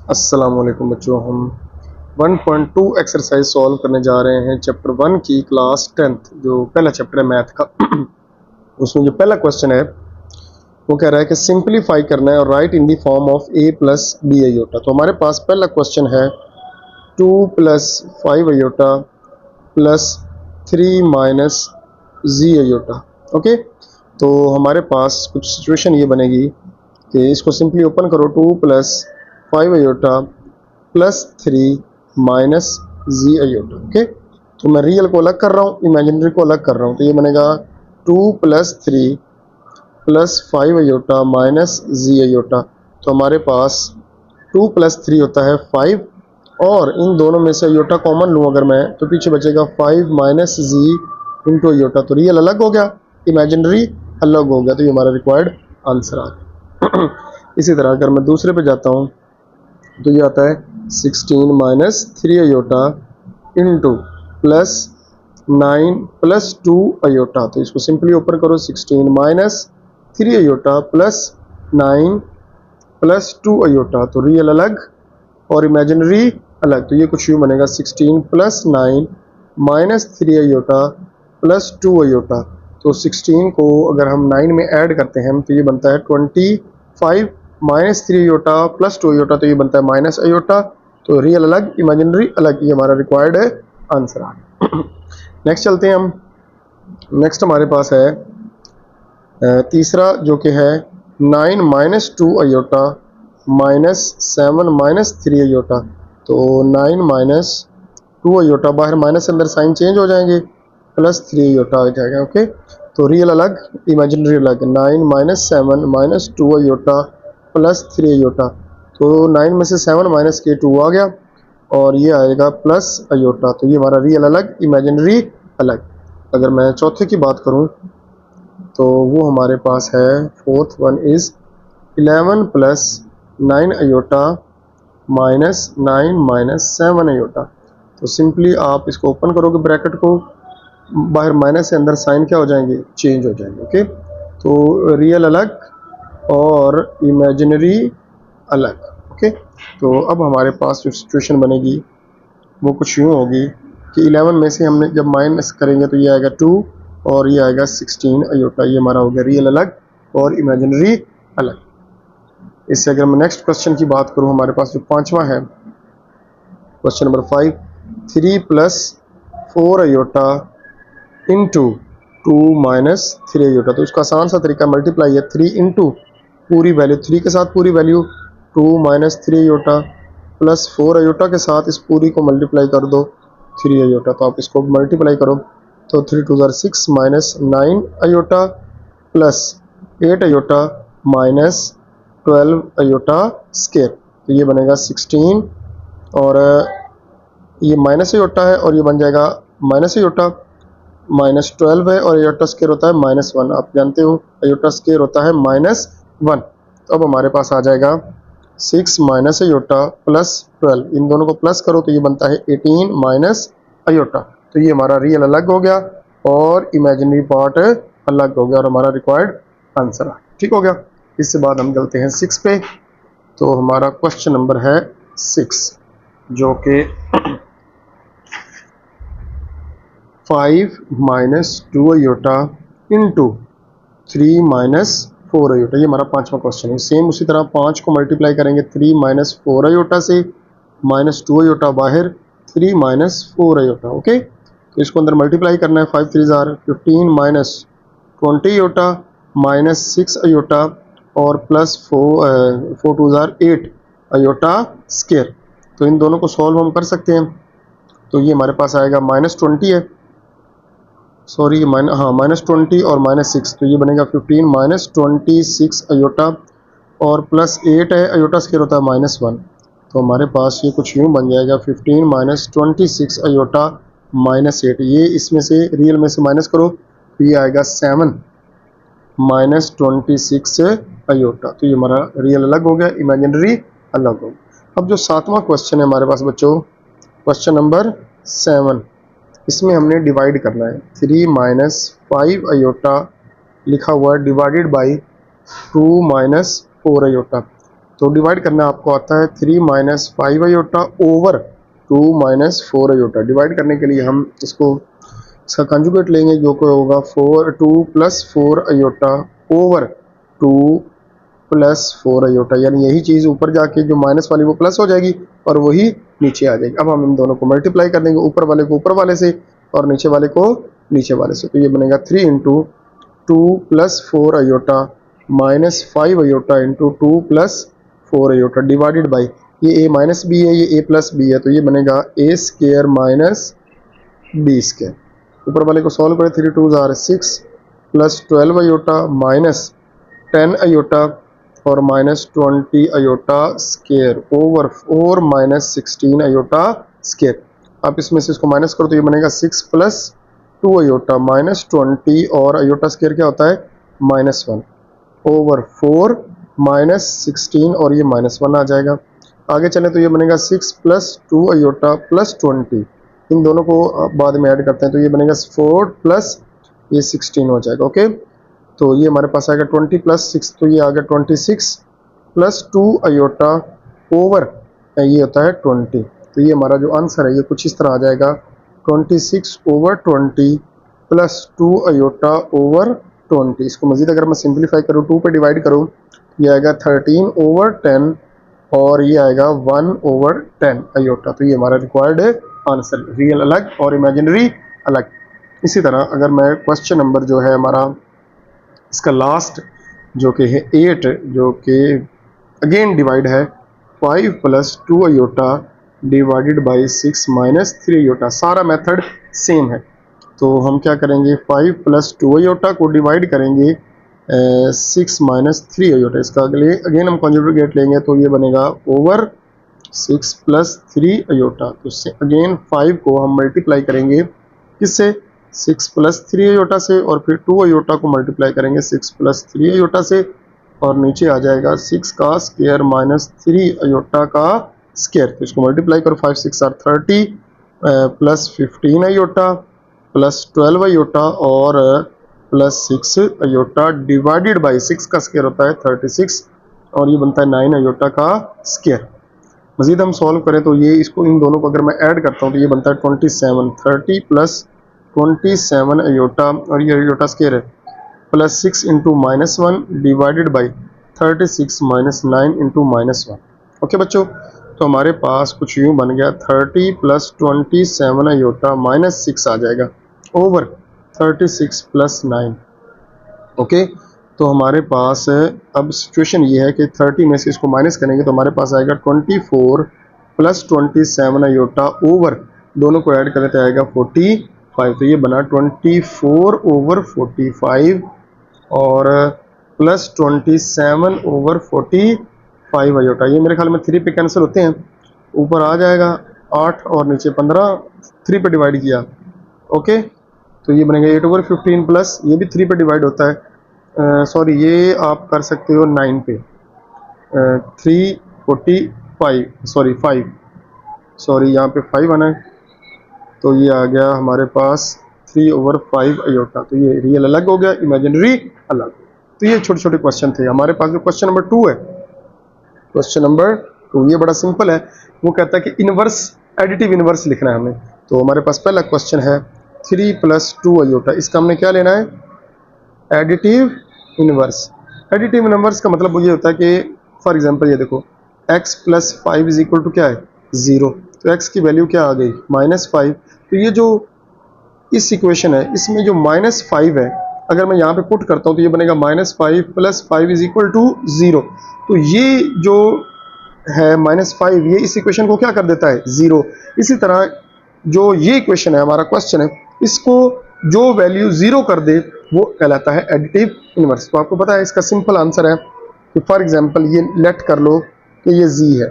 अस्सलाम वालेकुम बच्चों, हम 1.2 एक्सरसाइज सॉल्व करने जा रहे हैं चैप्टर 1 की क्लास 10th जो पहला चैप्टर है मैथ का। उसमें जो पहला क्वेश्चन है वो कह रहा है कि सिंपलीफाई करना है और write in the form of a plus B iota. तो हमारे पास पहला क्वेश्चन है 2 plus 5 iota plus 3 minus G iota. Okay, तो हमारे पास कुछ सिचुएशन ये बनेगी कि इसको सिंपली ओपन करो, 2 plus 5 iota plus 3 minus G iota. Okay, तो मैं रियल को अलग कर रहा हूँ, इमेजिनरी को अलग कर रहा हूँ, तो ये बनेगा 2 plus 3 plus 5 aorta minus G aorta. तो हमारे पास 2 प्लस 3 होता है 5, और इन दोनों में से अयोटा कॉमन लूँ अगर मैं, तो पीछे बचेगा 5 माइनस जी इंटू अयोटा। तो रियल अलग हो गया, इमेजिनरी अलग हो गया, तो ये हमारा रिक्वायर्ड आंसर आ गया। इसी तरह अगर मैं दूसरे पे जाता हूँ तो ये आता है 16 minus 3 iota into plus 9 plus 2 iota. तो इसको सिंपली ओपन करो, 16 minus 3 iota plus 9 plus 2 iota. तो रियल अलग और इमेजिनरी अलग, तो ये कुछ यूँ बनेगा 16 plus 9 minus 3 iota plus 2 iota. तो 16 को अगर हम 9 में ऐड करते हैं तो ये बनता है 25 माइनस 3 अयोटा प्लस 2 अयोटा, तो ये बनता है माइनस अयोटा। तो रियल अलग इमेजिनरी अलग, ये हमारा रिक्वायर्ड है आंसर आ गया। नेक्स्ट चलते हैं हम। नेक्स्ट हमारे पास है तीसरा जो कि है 9 minus 2 iota minus 7 minus 3 iota. तो 9 माइनस 2 अयोटा, बाहर माइनस अंदर साइन चेंज हो जाएंगे, प्लस 3 अयोटा आ जाएगा। ओके, तो रियल अलग इमेजिनरी अलग, 9 minus 7 minus 2 iota plus 3 iota. तो 9 में से 7 माइनस के 2 आ गया, और ये आएगा प्लस अयोटा। तो ये हमारा रियल अलग इमेजिनरी अलग। अगर मैं चौथे की बात करूं तो वो हमारे पास है, fourth one is 11 plus 9 iota minus 9 minus 7 iota. तो सिंपली आप इसको ओपन करोगे ब्रैकेट को, बाहर माइनस से अंदर साइन क्या हो जाएंगे, चेंज हो जाएंगे। ओके, तो रियल अलग और इमेजिनरी अलग। ओके, तो अब हमारे पास जो सिचुएशन बनेगी वो कुछ यूँ होगी कि 11 में से हमने जब माइनस करेंगे तो ये आएगा 2 और ये आएगा 16 अयोटा। ये हमारा हो गया रियल अलग और इमेजिनरी अलग। इससे अगर मैं नेक्स्ट क्वेश्चन की बात करूँ, हमारे पास जो पांचवा है question number 5, 3 plus 4 iota into 2 minus 3 iota. तो इसका आसान सा तरीका मल्टीप्लाई है, 3 इंटू पूरी वैल्यू 3 के साथ पूरी value 2 minus 3 iota plus 4 iota के साथ इस पूरी को मल्टीप्लाई कर दो 3 अयोटा। तो आप इसको मल्टीप्लाई करो तो 3 2 6 minus 9 iota plus 8 iota minus 12 iota square. तो ये बनेगा 16, और ये माइनस अयोटा है और ये बन जाएगा माइनस अयोटा, माइनस 12 है और अयोटा स्केयर होता है -1। आप जानते हो अयोटा स्केयर होता है -1। तो अब हमारे पास आ जाएगा 6 माइनस अयोटा प्लस 12, इन दोनों को प्लस करो तो ये बनता है 18 माइनस अयोटा। तो ये हमारा रियल अलग हो गया और इमेजिनरी पार्ट अलग हो गया, और हमारा रिक्वायर्ड आंसर आ गया। ठीक हो गया। इसके बाद हम चलते हैं 6 पे। तो हमारा क्वेश्चन नंबर है 6, जो कि 5 minus 2 iota into 3 minus 4 iota. ये हमारा पांचवा क्वेश्चन है। सेम उसी तरह 5 को मल्टीप्लाई करेंगे 3 माइनस 4 अयोटा से, माइनस 2 अयोटा बाहर, 3 माइनस 4 अयोटा। ओके, तो इसको अंदर मल्टीप्लाई करना है, 5 3 जार 15 माइनस 20 अयोटा माइनस 6 अयोटा और प्लस 4 2 जार 8 अयोटा स्केयर। तो इन दोनों को सॉल्व हम कर सकते हैं। तो ये हमारे पास आएगा -20 है, सॉरी -20 और -6, तो ये बनेगा 15 माइनस 26 अयोटा और प्लस 8 है, अयोटा स्केयर होता है -1। तो हमारे पास ये कुछ यूँ बन जाएगा 15 माइनस 26 अयोटा -8। ये इसमें से रियल में से माइनस करो तो ये आएगा 7 माइनस 26 अयोटा। तो ये हमारा रियल अलग हो गया, इमेजिनरी अलग हो गया। अब जो सातवां क्वेश्चन है हमारे पास बच्चों, क्वेश्चन नंबर 7, इसमें हमने डिवाइड करना है। 3 माइनस 5 अयोटा लिखा हुआ है डिवाइडेड बाई 2 माइनस 4 अयोटा। तो डिवाइड करना आपको आता है 3 minus 5 iota over 2 minus 4 iota. Divide करने के लिए हम इसका कंजुगेट लेंगे जो कि होगा 2 plus 4 iota over 2 plus 4 iota, यानी यही चीज़ ऊपर जाके जो माइनस वाली वो प्लस हो जाएगी और वही नीचे आ जाएगी। अब हम इन दोनों को मल्टीप्लाई कर देंगे, ऊपर वाले को ऊपर वाले से और नीचे वाले को नीचे वाले से। तो ये बनेगा 3 into 2 plus 4 iota minus 5 iota into 2 plus 4 iota divided by, ये a माइनस बी है, ये a प्लस बी है, तो ये बनेगा a square minus B square. ऊपर वाले को सॉल्व करें, 3 2 जार 6 प्लस 12 आयोटा माइनस 10 आयोटा और minus 20 iota square over 4 minus 16 iota square. आप इसमें से इसको माइनस करो तो ये बनेगा 6 प्लस 2 आयोटा माइनस 20 और आयोटा स्क्वायर क्या होता है -1 ओवर 4 माइनस 16 और ये -1 आ जाएगा। आगे चले तो ये बनेगा 6 प्लस 2 आयोटा प्लस 20, इन दोनों को बाद में ऐड करते हैं तो ये बनेगा 4 प्लस ये 16 हो जाएगा। ओके, तो ये हमारे पास आएगा 20 प्लस 6, तो ये आ गया 26 प्लस 2 आयोटा ओवर ये होता है 20। तो ये हमारा जो आंसर है ये कुछ इस तरह आ जाएगा 26 ओवर 20 प्लस 2 आयोटा ओवर 20। इसको मज़ीद अगर मैं सिंप्लीफाई करूँ 2 पे डिवाइड करूँ ये आएगा 13 ओवर 10 और ये आएगा 1 ओवर 10 आयोटा। तो ये हमारा रिक्वायर्ड आंसर, रियल अलग और इमेजिनरी अलग। इसी तरह अगर मैं क्वेश्चन नंबर जो है हमारा इसका लास्ट जो कि है 8, जो कि अगेन डिवाइड है 5 plus 2 iota divided by 6 minus 3 iota, सारा मेथड सेम है। तो हम क्या करेंगे 5 प्लस 2 आयोटा को डिवाइड करेंगे 6 माइनस 3 आयोटा, इसका अगले अगेन हम कॉन्जुगेट लेंगे तो ये बनेगा ओवर 6 प्लस 3 आयोटा। तो अगेन 5 को हम मल्टीप्लाई करेंगे किससे 6 प्लस 3 आयोटा से और फिर 2 आयोटा को मल्टीप्लाई करेंगे 6 प्लस 3 आयोटा से और नीचे आ जाएगा 6 का स्क्वायर माइनस 3 आयोटा का स्क्वायर। तो इसको मल्टीप्लाई करो 5 6 are 30 plus 15 iota plus 12 iota और प्लस 6 आयोटा डिवाइडेड बाई 6 का स्क्वायर होता है 36 और ये बनता है 9 आयोटा का स्क्वायर। मज़ीद हम सॉल्व करें तो ये इसको इन दोनों को अगर मैं ऐड करता हूँ तो ये बनता है 27 30 प्लस 27 आयोटा और ये आयोटा स्क्वायर है plus 6 into -1 divided by 36 minus 9 into -1। Okay बच्चों, तो हमारे पास कुछ यूँ बन गया 30 प्लस 27 आयोटा माइनस 6 आ जाएगा ओवर 36 प्लस 9। ओके, तो हमारे पास अब सिचुएशन ये है कि 30 में से इसको माइनस करेंगे तो हमारे पास आएगा 24 प्लस 27 आयोटा ओवर दोनों को ऐड करें तो आएगा 45। तो ये बना 24 ओवर 45 और प्लस 27 ओवर 45 आयोटा। ये मेरे ख्याल में 3 पे कैंसिल होते हैं, ऊपर आ जाएगा 8 और नीचे 15, 3 पे डिवाइड किया। ओके, तो ये बनेगा 8 ओवर 15 प्लस ये भी 3 पे डिवाइड होता है, सॉरी ये आप कर सकते हो 9 पे 345 सॉरी 5 सॉरी यहाँ पे 5 आना है तो ये आ गया हमारे पास 3 ओवर 5 आयोटा। तो ये रियल अलग हो गया, इमेजिनरी अलग। तो ये छोटे छोटे क्वेश्चन थे हमारे पास। जो क्वेश्चन नंबर 2 है, क्वेश्चन नंबर 2 ये बड़ा सिंपल है। वो कहता है कि इनवर्स एडिटिव इनवर्स लिखना है हमें। तो हमारे पास पहला क्वेश्चन है 3 प्लस 2 आयोटा, इसका हमने क्या लेना है एडिटिव इनवर्स। एडिटिव इनवर्स का मतलब ये होता है कि फॉर एग्जांपल ये देखो x plus 5 is equal to क्या है 0, तो x की वैल्यू क्या आ गई -5। तो ये जो इस इक्वेशन है इसमें जो -5 है अगर मैं यहाँ पे पुट करता हूँ तो ये बनेगा -5 प्लस 5 इज इक्वल टू 0। तो ये जो है -5 ये इस इक्वेशन को क्या कर देता है 0। इसी तरह जो ये इक्वेशन है हमारा क्वेश्चन है इसको जो वैल्यू 0 कर दे वो कहलाता है एडिटिव इनवर्स। तो आपको पता है इसका सिंपल आंसर है कि फॉर एग्जांपल ये लेट कर लो कि ये z है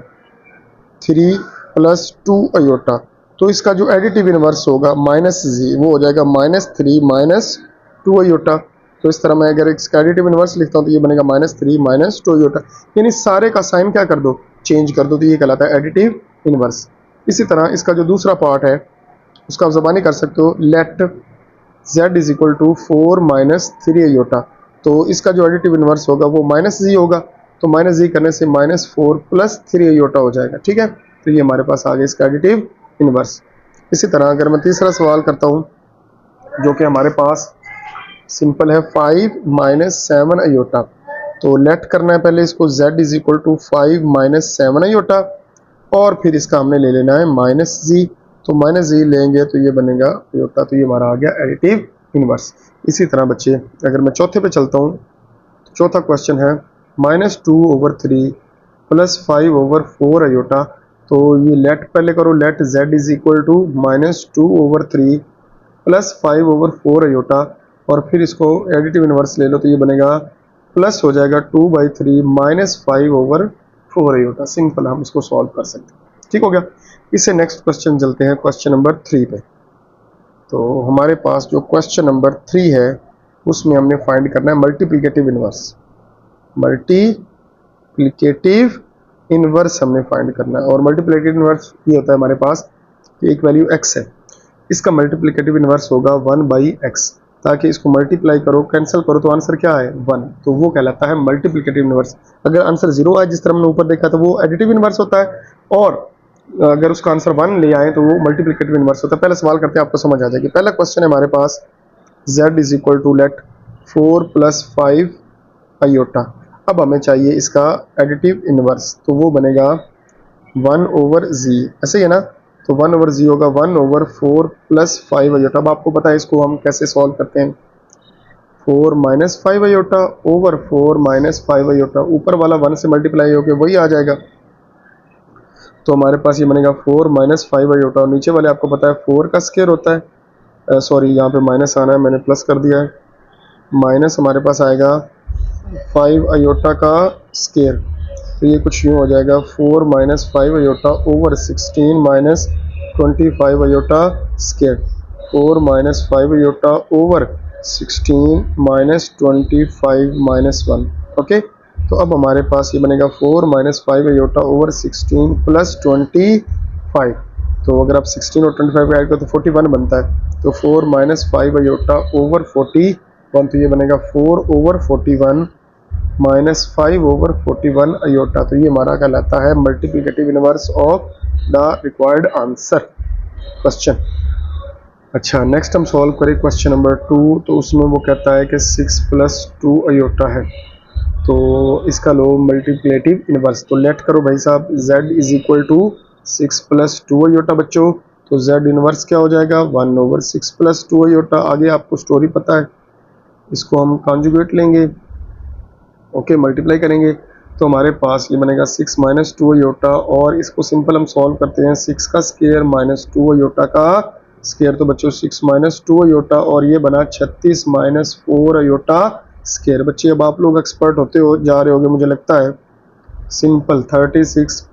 3 प्लस 2 आयोटा, तो इसका जो एडिटिव इनवर्स होगा -z वो हो जाएगा -3 माइनस 2 आयोटा। तो इस तरह मैं अगर इसका एडिटिव इनवर्स लिखता हूँ तो ये बनेगा -3 माइनस 2 आयोटा, यानी सारे का साइन क्या कर दो चेंज कर दो, तो ये कहलाता है एडिटिव इनवर्स। इसी तरह इसका जो दूसरा पार्ट है उसका आप ज़बानी कर सकते हो let z is equal to 4 minus 3 iota, तो इसका जो एडिटिव इनवर्स होगा वो -z होगा। तो माइनस जी करने से -4 + 3 आयोटा हो जाएगा। ठीक है, तो ये हमारे पास आ गया इसका एडिटिव इनवर्स। इसी तरह अगर मैं तीसरा सवाल करता हूँ जो कि हमारे पास सिंपल है 5 - 7 आयोटा। तो लेट करना है पहले इसको z = 5 - 7 आयोटा और फिर इसका हमने ले लेना है -g। तो -g लेंगे तो ये बनेगा आयोटा, तो ये हमारा आ गया एडिटिव इनवर्स। इसी तरह बच्चे अगर मैं चौथे पे चलता हूँ, चौथा क्वेश्चन है -2/3 + 5/4 आयोटा। तो ये लेट पहले करो, लेट z = -2/3 + 5/4 आयोटा और फिर इसको एडिटिव इनवर्स ले लो तो ये बनेगा प्लस हो जाएगा 2/3 - 5/4 आयोटा। सिंपल, हम इसको सॉल्व कर सकते हैं। ठीक हो गया। इससे नेक्स्ट क्वेश्चन चलते हैं क्वेश्चन नंबर 3 पे। तो हमारे पास जो क्वेश्चन नंबर 3 है उसमें हमने फाइंड करना है मल्टीप्लिकेटिव इनवर्स। मल्टीप्लिकेटिव इनवर्स हमने फाइंड करना है और मल्टीप्लिकेटिव इनवर्स ये होता है हमारे पास कि एक वैल्यू x है, इसका मल्टीप्लिकेटिव इनवर्स होगा 1/x। ताकि इसको मल्टीप्लाई करो, कैंसिल करो तो आंसर क्या है 1, तो वो कहलाता है मल्टीप्लिकेटिव इनवर्स। अगर आंसर 0 आए जिस तरह हमने ऊपर देखा तो वो एडिटिव इनवर्स होता है, और अगर उसका आंसर 1 ले आए तो वो मल्टीप्लिकेटिव इनवर्स होता है। पहला सवाल करते हैं, आपको समझ आ जाएगी। पहला क्वेश्चन है हमारे पास z = लेट 4 + 5 आयोटा। अब हमें चाहिए इसका एडिटिव इनवर्स, तो वो बनेगा 1/z, ऐसे ही है ना। तो 1/z होगा 1/4 + 5 आयोटा। अब आपको पता है इसको हम कैसे सॉल्व करते हैं, 4 - 5 आयोटा ओवर 4 - 5 आयोटा, ऊपर वाला 1 से मल्टीप्लाई होकर वही आ जाएगा। तो हमारे पास ये बनेगा 4 - 5 आयोटा और नीचे वाले आपको पता है 4 का स्क्वायर होता है। सॉरी, यहाँ पे माइनस आना है, मैंने प्लस कर दिया है। माइनस हमारे पास आएगा 5 आयोटा का स्क्वायर, तो ये कुछ यूँ हो जाएगा 4 - 5 iota over 16 - 25 iota square. 4 - 5 iota over 16 - 25 - 1। Okay, तो अब हमारे पास ये बनेगा 4 - 5 आयोटा ओवर 16 + 25। तो अगर आप 16 और 25 ऐड करो तो 41 बनता है। तो 4 - 5 आयोटा ओवर 41, तो ये बनेगा 4/41 - 5/41 आयोटा। तो ये हमारा कहलाता है multiplicative inverse of the required answer question. अच्छा, नेक्स्ट हम सॉल्व करें क्वेश्चन नंबर 2। तो उसमें वो कहता है कि 6 + 2 आयोटा है, तो इसका लो मल्टीप्लिकेटिव इनवर्स। तो लेट करो भाई साहब, z = 6 + 2 आयोटा बच्चों। तो z इनवर्स क्या हो जाएगा 1/6 + 2 आयोटा। आगे आपको स्टोरी पता है, इसको हम कॉन्जुगेट लेंगे, ओके, मल्टीप्लाई करेंगे तो हमारे पास ये बनेगा 6 - 2 आयोटा और इसको सिंपल हम सॉल्व करते हैं। 6 का स्क्वायर - 2 आयोटा का स्क्वायर, तो बच्चों 6 - 2 आयोटा और ये बना 36 - 4 आयोटा स्क्वायर। बच्चे अब आप लोग एक्सपर्ट होते हो जा रहे होगे मुझे लगता है। सिंपल 36 -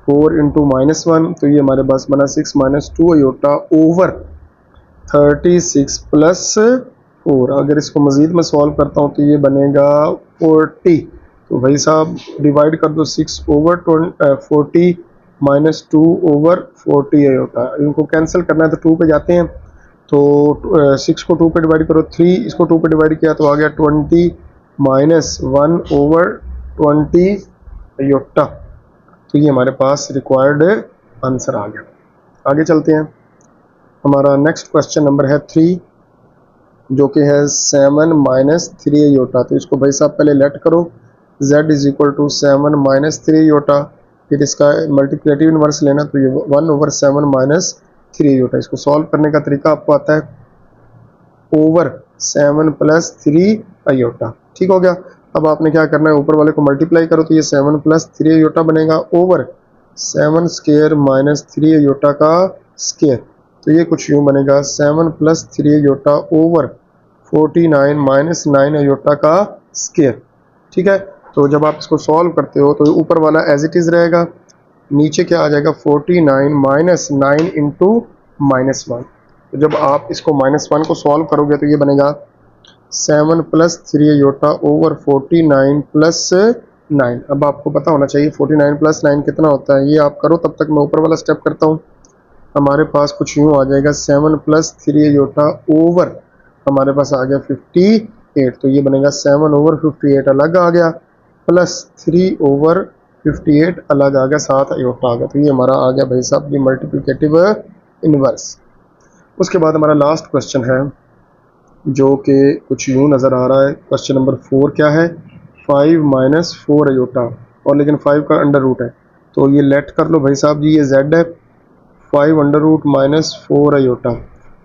4 × -1, तो ये हमारे पास बना 6 - 2 आयोटा ओवर 36 + 4। अगर इसको मज़ीद में सॉल्व करता हूँ तो ये बनेगा 40। तो भाई साहब डिवाइड कर दो 6/40 - 2/40 आयोटा। इनको कैंसिल करना है तो 2 पे जाते हैं, तो 6 को 2 पे डिवाइड करो, 3 इसको 2 पे डिवाइड किया तो आ गया 20 - 1/20 आयोटा। तो ये हमारे पास रिक्वायर्ड आंसर आ गया। आगे चलते हैं, हमारा नेक्स्ट क्वेश्चन नंबर है 3 जो कि है 7 - 3 आयोटा। तो इसको भाई साहब पहले लेट करो, z = 7 - 3 आयोटा, फिर इसका मल्टीप्लिकेटिव इनवर्स लेना, तो ये 1/7 - 3 आयोटा। इसको सॉल्व करने का तरीका आपको आता है, ओवर 7 + 3 आयोटा। ठीक हो गया। अब आपने क्या करना है, ऊपर वाले को मल्टीप्लाई करो तो ये 7 + 3 आयोटा बनेगा ओवर 7 स्क्वायर - 3 आयोटा का स्क्वायर। तो ये कुछ यूँ बनेगा 7 + 3 आयोटा ओवर 49 - 9 आयोटा का स्क्वायर। ठीक है, तो जब आप इसको सॉल्व करते हो तो ऊपर वाला एज इट इज़ रहेगा, नीचे क्या आ जाएगा 49 - 9 × -1। तो जब आप इसको -1 को सॉल्व करोगे तो ये बनेगा 7 + 3 आयोटा ओवर 49 + 9। अब आपको पता होना चाहिए 49 + 9 कितना होता है, ये आप करो, तब तक मैं ऊपर वाला स्टेप करता हूँ। हमारे पास कुछ यूँ आ जाएगा 7 + 3 आयोटा ओवर हमारे पास आ गया 58। तो ये बनेगा 7/58 अलग आ गया, +3/58 अलग आ गया, 7 अयोटा आ गया। तो ये हमारा आ गया भाई साहब ये मल्टीप्लिकेटिव इनवर्स। उसके बाद हमारा लास्ट क्वेश्चन है जो कि कुछ यूँ नज़र आ रहा है। क्वेश्चन नंबर 4 क्या है, 5 - 4 अयोटा, और लेकिन 5 का अंडर रूट है। तो ये लेट कर लो भाई साहब जी, ये z है, 5 √ -4 अयोटा।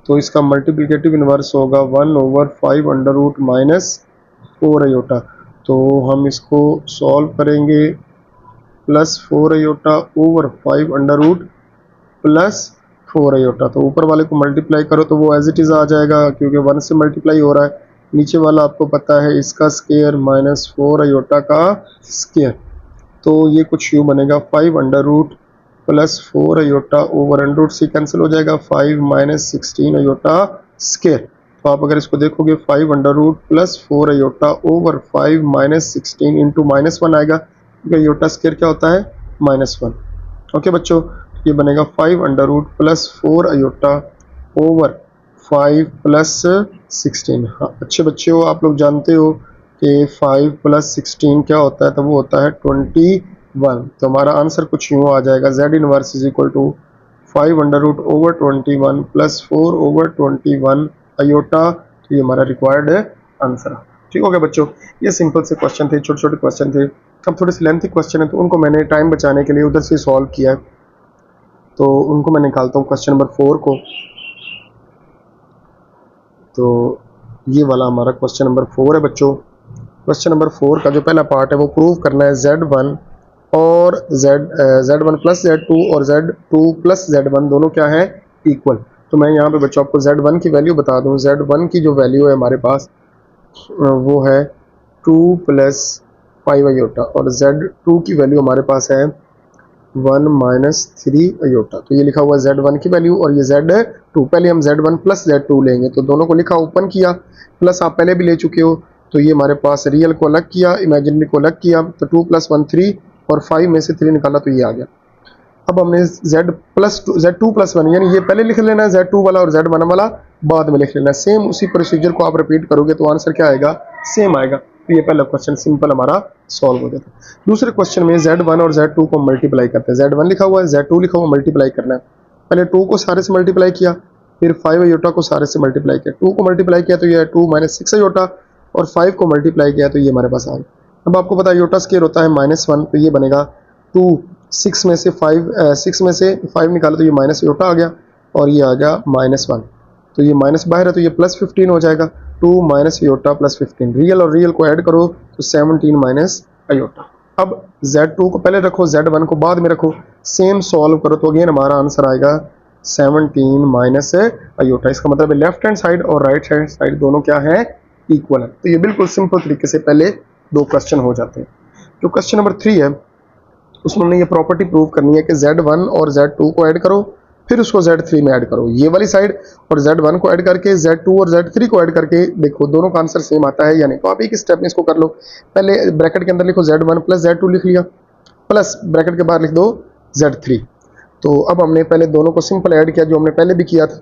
तो इसका मल्टीप्लिकेटिव इन्वर्स होगा 1/5 -4 अयोटा। तो हम इसको सॉल्व करेंगे, +4 अयोटा ओवर 5 √+4 अयोटा। तो ऊपर वाले को मल्टीप्लाई करो तो वो एज इट इज़ आ जाएगा, क्योंकि 1 से मल्टीप्लाई हो रहा है। नीचे वाला आपको पता है इसका स्क्वायर -4 अयोटा का स्क्वायर। तो ये कुछ यूँ बनेगा, 5 √+4 अयोटा ओवर अंडर रूट से कैंसिल हो जाएगा, 5 - 16 अयोटा स्क्वायर। तो आप अगर इसको देखोगे 5 √+4 अयोटा ओवर 5 - 16 इंटू -1 आएगा, क्योंकि अयोटा स्क्वायर क्या होता है, -1। ओके बच्चों, ये बनेगा 5 √+4 अयोटा ओवर 5 + 16। हाँ अच्छे बच्चे हो, आप लोग जानते हो कि 5 + 16 क्या होता है, तो वो होता है 21। तो हमारा आंसर कुछ यूँ आ जाएगा, Z inverse is equal to 5 √21 +4/21 iota. तो ये हमारा रिक्वायर्ड आंसर। ठीक हो गया बच्चों, ये सिंपल से क्वेश्चन थे, छोटे छोटे क्वेश्चन थे। अब थोड़े से लेंथी क्वेश्चन है तो उनको मैंने टाइम बचाने के लिए उधर से सॉल्व किया है। तो उनको मैं निकालता हूँ क्वेश्चन नंबर 4 को। तो ये वाला हमारा क्वेश्चन नंबर 4 है बच्चों। क्वेश्चन नंबर 4 का जो पहला पार्ट है वो प्रूव करना है Z1 और Z1 + Z2 और Z2 + Z1 दोनों क्या है, इक्वल। तो मैं यहाँ पे बच्चों आपको Z1 की वैल्यू बता दूँ। Z1 की जो वैल्यू है हमारे पास वो है 2 + 5 अयोटा, और Z2 की वैल्यू हमारे पास है 1 - 3 अयोटा। तो ये लिखा हुआ है Z1 की वैल्यू, और ये Z2। पहले हम Z1 + Z2 लेंगे, तो दोनों को लिखा, ओपन किया, प्लस आप पहले भी ले चुके हो। तो ये हमारे पास रियल को अलग किया, इमेजिनरी को अलग किया, तो 2 + 1 3, और 5 में से 3 निकाला तो ये आ गया। अब हमने Z2 + 1 यानी ये पहले लिख लेना है Z2 वाला, और Z1 वाला बाद में लिख लेना है। सेम उसी प्रोसीजर को आप रिपीट करोगे तो आंसर क्या आएगा, सेम आएगा। तो ये पहला क्वेश्चन सिंपल हमारा सॉल्व हो जाता है। दूसरे क्वेश्चन में Z1 और Z2 को मल्टीप्लाई करते हैं। Z1 लिखा हुआ है, Z2 लिखा हुआ, मल्टीप्लाई करना है। पहले 2 को सारे से मल्टीप्लाई किया, फिर 5 अयोटा को सारे से मल्टीप्लाई किया। 2 को मल्टीप्लाई किया तो ये है 2 - 6 अयोटा, और 5 को मल्टीप्लाई किया तो ये हमारे पास आ गया। अब आपको पता है अयोटा स्क्वायर होता है -1, तो ये बनेगा 2 6 में से 5 निकाला तो ये माइनस अयोटा आ गया, और ये आ गया -1। तो ये माइनस बाहर है तो ये +15 हो जाएगा। 2 - अयोटा +15, रियल और रियल को ऐड करो तो 17 - अयोटा। अब Z2 को पहले रखो, Z1 को बाद में रखो, सेम सॉल्व करो तो अगेन हमारा आंसर आएगा 17 - अयोटा। इसका मतलब है लेफ्ट हैंड साइड और राइट हैंड साइड दोनों क्या है, इक्वल है। तो ये बिल्कुल सिंपल तरीके से पहले 2 क्वेश्चन हो जाते हैं। जो क्वेश्चन नंबर 3 है उसमें हमने ये प्रॉपर्टी प्रूव करनी है कि Z1 और Z2 को ऐड करो, फिर उसको Z3 में ऐड करो, ये वाली साइड, और Z1 को ऐड करके Z2 और Z3 को ऐड करके देखो दोनों का आंसर सेम आता है या नहीं। तो आप एक स्टेप में इसको कर लो। पहले ब्रैकेट के अंदर लिखो Z1 + Z2 लिख लिया, प्लस ब्रैकेट के बाहर लिख दो Z3। तो अब हमने पहले दोनों को सिंपल ऐड किया जो हमने पहले भी किया था,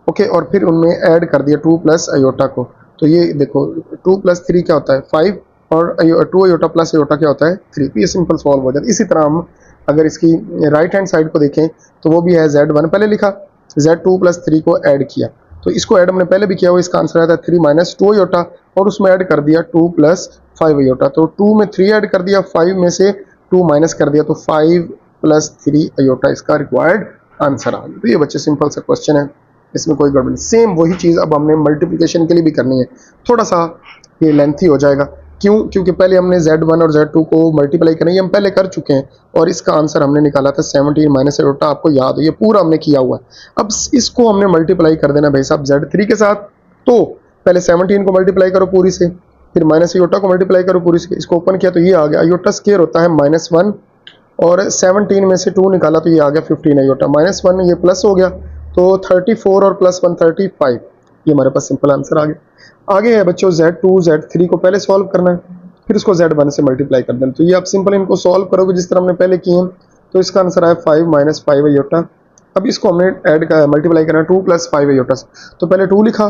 ओके, और फिर उनमें ऐड कर दिया 2 + अयोटा को। तो ये देखो 2 + 3 क्या होता है 5, और 2 अयोटा + अयोटा क्या होता है 3। तो ये सिंपल सॉल्व हो जाता है। इसी तरह हम अगर इसकी राइट हैंड साइड को देखें तो वो भी है Z1 पहले लिखा, Z2 + 3 को ऐड किया, तो इसको ऐड हमने पहले भी किया हुआ, इसका आंसर आया था 3 - 2 अयोटा, और उसमें ऐड कर दिया 2 + 5 अयोटा। तो 2 में 3 ऐड कर दिया, 5 में से 2 माइनस कर दिया, तो 5 + 3 अयोटा इसका रिक्वायर्ड आंसर आ गया। तो ये बच्चे सिंपल सा क्वेश्चन है, इसमें कोई गड़बड़ नहीं। सेम वही चीज़ अब हमने मल्टीप्लिकेशन के लिए भी करनी है, थोड़ा सा ये लेंथी हो जाएगा। क्यों? क्योंकि पहले हमने Z1 और Z2 को मल्टीप्लाई करना है, हम पहले कर चुके हैं, और इसका आंसर हमने निकाला था 17 - अयोटा, आपको याद हो, ये पूरा हमने किया हुआ है। अब इसको हमने मल्टीप्लाई कर देना भाई साहब Z3 के साथ। तो पहले 17 को मल्टीप्लाई करो पूरी से, फिर माइनस अयोटा को मल्टीप्लाई करो पूरी से, इसको ओपन किया तो ये आ गया। अयोटा स्क्वायर होता है -1, और 17 में से 2 निकाला तो ये आ गया 15 अयोटा, -1 ये प्लस हो गया, तो 34 और +1 35। ये हमारे पास सिंपल आंसर आ गया। आगे है बच्चों Z2 Z3 को पहले सॉल्व करना है, फिर उसको Z1 से मल्टीप्लाई कर देना। तो ये आप सिंपल इनको सॉल्व करोगे जिस तरह हमने पहले किए हैं, तो इसका आंसर आया 5 - 5 अयोटा। अब इसको हमने ऐड मल्टीप्लाई करना है 2 + 5 अयोटा से। तो पहले 2 लिखा,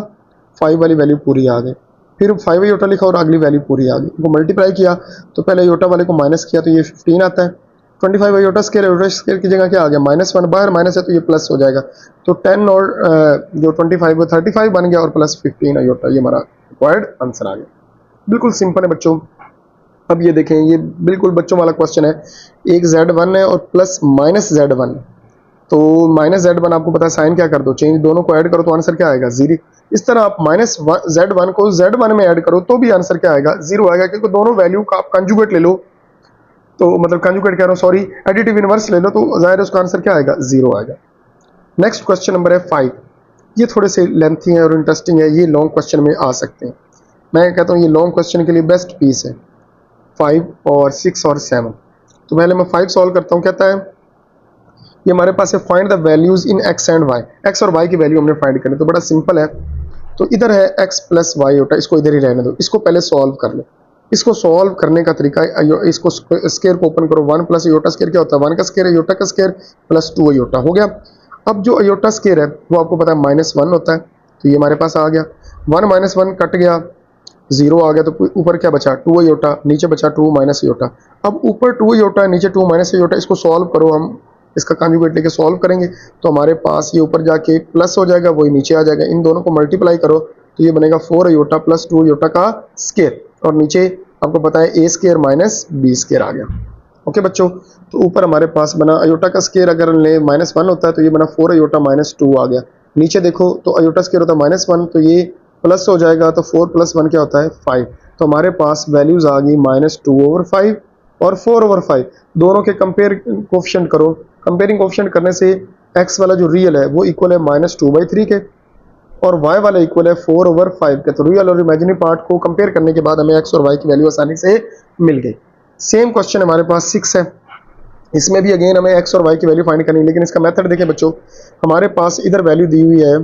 5 वाली वैल्यू पूरी आ गई, फिर 5 आयोटा लिखा और अगली वैल्यू पूरी आ गई। इनको मल्टीप्लाई किया तो पहले आयोटा वाले को माइनस किया तो ये 15 आता है। 25 आयोटा स्क्वायर की जगह क्या आ गया -1, बाहर माइनस है तो ये प्लस हो जाएगा। तो 10 और जो 25 वो 35 बन गया और प्लस 15 आयोटा, ये हमारा रिक्वायर्ड आंसर आ गया। बिल्कुल सिंपल है बच्चों। अब ये देखें, ये बिल्कुल बच्चों वाला क्वेश्चन है। एक Z1 है और प्लस माइनस Z1, तो माइनस Z1 आपको पता है साइन क्या कर दो, चेंज, दोनों को ऐड करो तो आंसर क्या आएगा 0। इस तरह आप माइनस Z1 को Z1 में ऐड करो तो भी आंसर क्या आएगा 0 आएगा, क्योंकि दोनों वैल्यू का आप कंजुगेट ले लो, तो मतलब कंजुगेट कह रहा हूँ सॉरी, एडिटिव इनवर्स ले लो तो जाहिर है उसका आंसर क्या आएगा 0 आएगा। नेक्स्ट क्वेश्चन नंबर है 5। ये थोड़े से लेंथी है और इंटरेस्टिंग है, ये लॉन्ग क्वेश्चन में आ सकते हैं। मैं कहता हूँ ये लॉन्ग क्वेश्चन के लिए बेस्ट पीस है, 5 और 6 और 7। तो पहले मैं 5 सॉल्व करता हूँ। कहता है ये हमारे पास है find the values in x and y। x और y की वैल्यू हमने फाइंड करनी, तो बड़ा सिंपल है। तो इधर है x प्लस वाई होता है, इसको इधर ही रहने दो, इसको पहले सॉल्व कर लो। इसको सॉल्व करने का तरीका है, इसको स्केयर को ओपन करो, 1 प्लस अयोटा स्केयर क्या होता है 1 का स्केयर, अयोटा का स्केयर प्लस 2 अयोटा हो गया। अब जो अयोटा स्केयर है वो आपको पता है -1 होता है, तो ये हमारे पास आ गया। 1 - 1 कट गया, 0 आ गया, तो ऊपर क्या बचा 2 अयोटा, नीचे बचा 2 माइनस अयोटा। अब ऊपर 2 अयोटा है, नीचे 2 माइनस अयोटा, इसको सॉल्व करो, हम इसका कंजुगेट लेके सॉल्व करेंगे तो हमारे पास ये ऊपर जाके प्लस हो जाएगा, वही नीचे आ जाएगा। इन दोनों को मल्टीप्लाई करो तो ये बनेगा 4 अयोटा प्लस 2 अयोटा का स्केयर, और नीचे आपको पता है a square minus b square आ गया। ओके बच्चों, तो ऊपर हमारे पास बना अयोटा का स्केयर अगर ले -1 होता है तो ये बना 4 अयोटा माइनस 2 आ गया। नीचे देखो तो अयोटा स्केयर होता है -1, तो ये प्लस हो जाएगा, तो 4 + 1 क्या होता है 5। तो हमारे पास वैल्यूज आ गई -2/5 और 4/5। दोनों के कंपेयर कोफिशिएंट करो, कंपेयरिंग कोफिशिएंट करने से x वाला जो रियल है वो इक्वल है -2/3 के और y वाला इक्वल है 4/5 के। तो रियल और इमेजिनरी पार्ट को कंपेयर करने के बाद हमें x और y की वैल्यू आसानी से मिल गई। सेम क्वेश्चन हमारे पास 6 है, इसमें भी अगेन हमें x और y की वैल्यू फाइंड करनी है, लेकिन इसका मेथड देखें बच्चों। हमारे पास इधर वैल्यू दी हुई है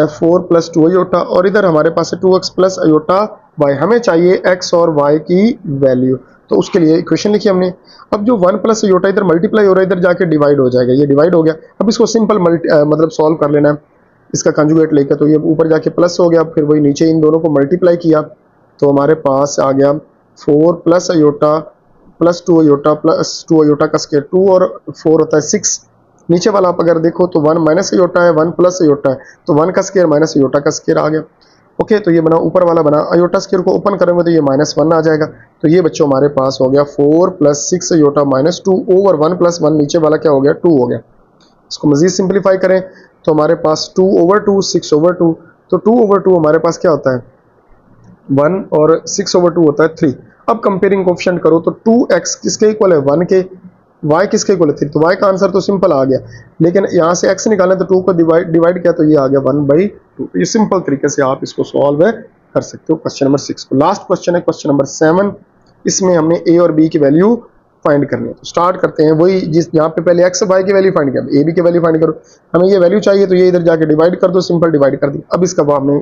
4 + 2 अयोटा और इधर हमारे पास है 2x + अयोटा y। हमें चाहिए x और y की वैल्यू, तो उसके लिए इक्वेशन लिखी हमने। अब जो 1 + अयोटा इधर मल्टीप्लाई हो रहा है, इधर जाके डिवाइड हो जाएगा, ये डिवाइड हो गया। अब इसको सिंपल मतलब सॉल्व कर लेना है इसका कंजुगेट लेकर, तो ये ऊपर जाके प्लस हो गया, फिर वही नीचे इन दोनों को मल्टीप्लाई किया तो हमारे पास आ गया 4 + iota plus 2 iota plus 2 iota का स्क्वायर 2 और 4 होता है 6। नीचे वाला आप अगर देखो तो 1 माइनस अयोटा है, 1 प्लस अयोटा है, तो 1 का स्क्वायर माइनस अयोटा का स्क्वायर आ गया। ओके, तो ये बना ऊपर वाला बना, अयोटा स्क्वायर को ओपन करेंगे तो ये -1 आ जाएगा। तो ये बच्चों हमारे पास हो गया 4 + 6 अयोटा -2 ओवर 1 + 1, नीचे वाला क्या हो गया 2 हो गया। इसको मजीद सिंप्लीफाई करें तो हमारे पास 2/2 6/2, तो 2/2 हमारे पास क्या होता है 1 और 6/2 होता है 3। अब कंपेयरिंग कोफिशिएंट करो तो 2x किसके इक्वल है 1 के, y किसके इक्वल है 3, तो y का आंसर तो सिंपल आ गया। लेकिन यहाँ से x निकालें तो 2 को डिवाइड किया तो ये आ गया 1/2। ये सिंपल तरीके से आप इसको सॉल्व कर सकते हो क्वेश्चन नंबर 6 को। लास्ट क्वेश्चन है क्वेश्चन नंबर 7। इसमें हमने a और b की वैल्यू फाइंड करनी है। तो स्टार्ट करते हैं वही जिस यहाँ पे पहले x और y की वैल्यू फाइंड किया, a b की वैल्यू फाइंड करो। हमें ये वैल्यू चाहिए तो ये इधर जाके डिवाइड कर दो, सिंपल डिवाइड कर दी। अब इसका वो हमने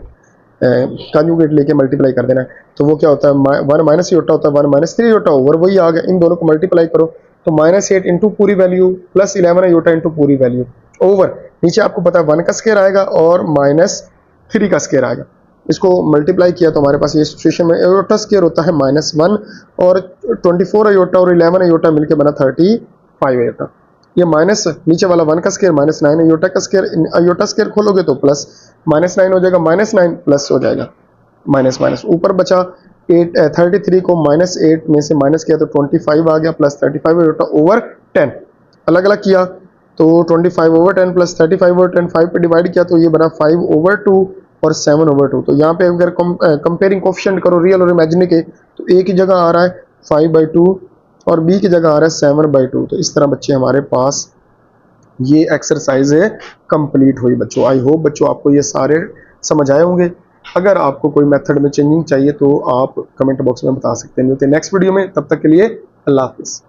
कंजुगेट लेके मल्टीप्लाई कर देना है, तो वो क्या होता है 1 माइनस अयोटा होता है 1 - 3 अयोटा ओवर वही आ गया। इन दोनों को मल्टीप्लाई करो तो -8 इंटू पूरी वैल्यू प्लस 11 अयोटा इंटू पूरी वैल्यू ओवर नीचे आपको पता है 1 का स्क्वायर आएगा और -3 का स्क्वायर आएगा। इसको मल्टीप्लाई किया तो हमारे पास ये सिचुएशन में अयोटा स्क्वायर होता है -1 और 24 अयोटा और 11 अयोटा मिलकर बना 35 अयोटा। ये माइनस नीचे वाला 1 का स्क्वायर -9 अयोटा का स्क्वायर, अयोटा स्क्वायर खोलोगे तो प्लस -9 हो जाएगा, -9 प्लस हो जाएगा माइनस ऊपर बचा 33 को -8 में से माइनस किया तो 25 आ गया प्लस 35 अयोटा ओवर 10। अलग अलग किया तो 25/10 प्लस 35/10 5 पे डिवाइड किया तो ये बना 5/2 और 7/2। तो यहाँ पे अगर कंपेयरिंग कोफिशिएंट करो रियल और इमेजिनरी के तो a की जगह आ रहा है 5/2 और b की जगह आ रहा है 7/2। तो इस तरह बच्चे हमारे पास ये एक्सरसाइज है कंप्लीट हुई बच्चों। आई होप बच्चों आपको ये सारे समझ आए होंगे। अगर आपको कोई मेथड में चेंजिंग चाहिए तो आप कमेंट बॉक्स में बता सकते हैं। मिलते हैं नेक्स्ट वीडियो में, तब तक के लिए अल्लाह हाफिज़।